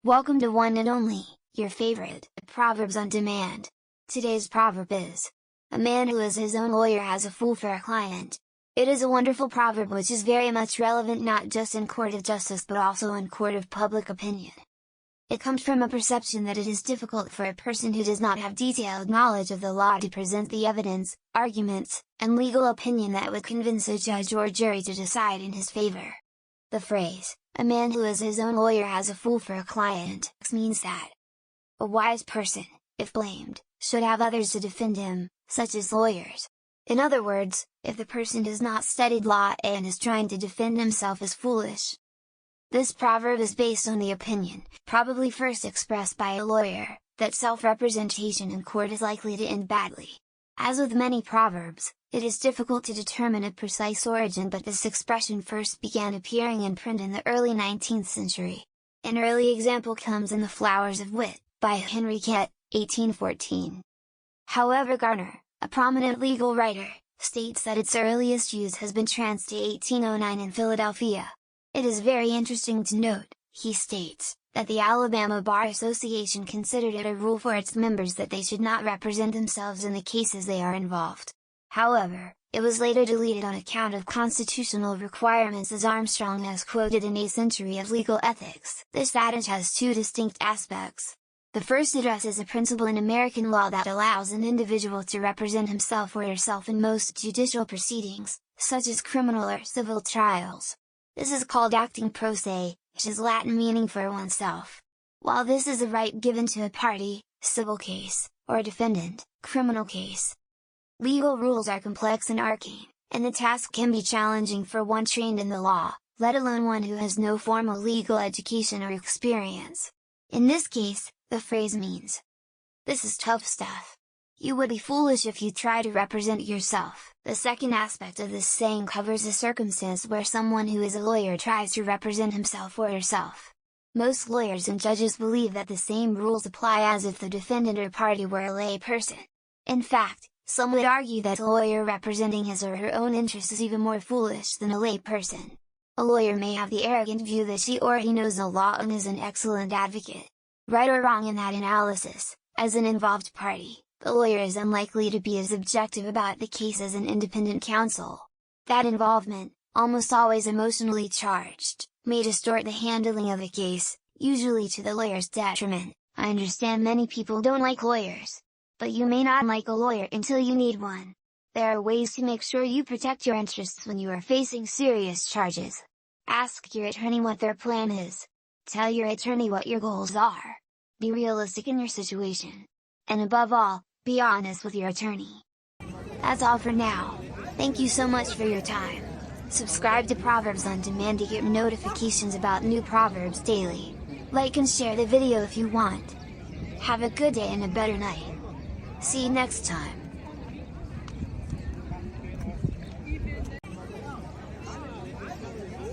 Welcome to One and Only, your favorite, Proverbs on Demand. Today's proverb is, "A man who is his own lawyer has a fool for a client." It is a wonderful proverb which is very much relevant not just in court of justice but also in court of public opinion. It comes from a perception that it is difficult for a person who does not have detailed knowledge of the law to present the evidence, arguments, and legal opinion that would convince a judge or jury to decide in his favor. The phrase, "A man who is his own lawyer has a fool for a client," means that a wise person, if blamed, should have others to defend him, such as lawyers. In other words, if the person has not studied law and is trying to defend himself is foolish. This proverb is based on the opinion, probably first expressed by a lawyer, that self-representation in court is likely to end badly. As with many proverbs, it is difficult to determine a precise origin, but this expression first began appearing in print in the early 19th century. An early example comes in The Flowers of Wit, by Henry Kett, 1814. However, Garner, a prominent legal writer, states that its earliest use has been traced to 1809 in Philadelphia. It is very interesting to note, he states, that the Alabama Bar Association considered it a rule for its members that they should not represent themselves in the cases they are involved. However, it was later deleted on account of constitutional requirements, as Armstrong has quoted in A Century of Legal Ethics. This adage has two distinct aspects. The first addresses a principle in American law that allows an individual to represent himself or herself in most judicial proceedings, such as criminal or civil trials. This is called acting pro se, which is Latin meaning for oneself. While this is a right given to a party, civil case, or a defendant, criminal case. Legal rules are complex and arcane, and the task can be challenging for one trained in the law, let alone one who has no formal legal education or experience. In this case, the phrase means, "This is tough stuff. You would be foolish if you try to represent yourself." The second aspect of this saying covers a circumstance where someone who is a lawyer tries to represent himself or herself. Most lawyers and judges believe that the same rules apply as if the defendant or party were a lay person. In fact, some would argue that a lawyer representing his or her own interests is even more foolish than a lay person. A lawyer may have the arrogant view that she or he knows the law and is an excellent advocate. Right or wrong in that analysis, as an involved party, the lawyer is unlikely to be as objective about the case as an independent counsel. That involvement, almost always emotionally charged, may distort the handling of a case, usually to the lawyer's detriment. I understand many people don't like lawyers. But you may not like a lawyer until you need one. There are ways to make sure you protect your interests when you are facing serious charges. Ask your attorney what their plan is. Tell your attorney what your goals are. Be realistic in your situation. And above all, be honest with your attorney. That's all for now. Thank you so much for your time. Subscribe to Proverbs on Demand to get notifications about new proverbs daily. Like and share the video if you want. Have a good day and a better night. See you next time.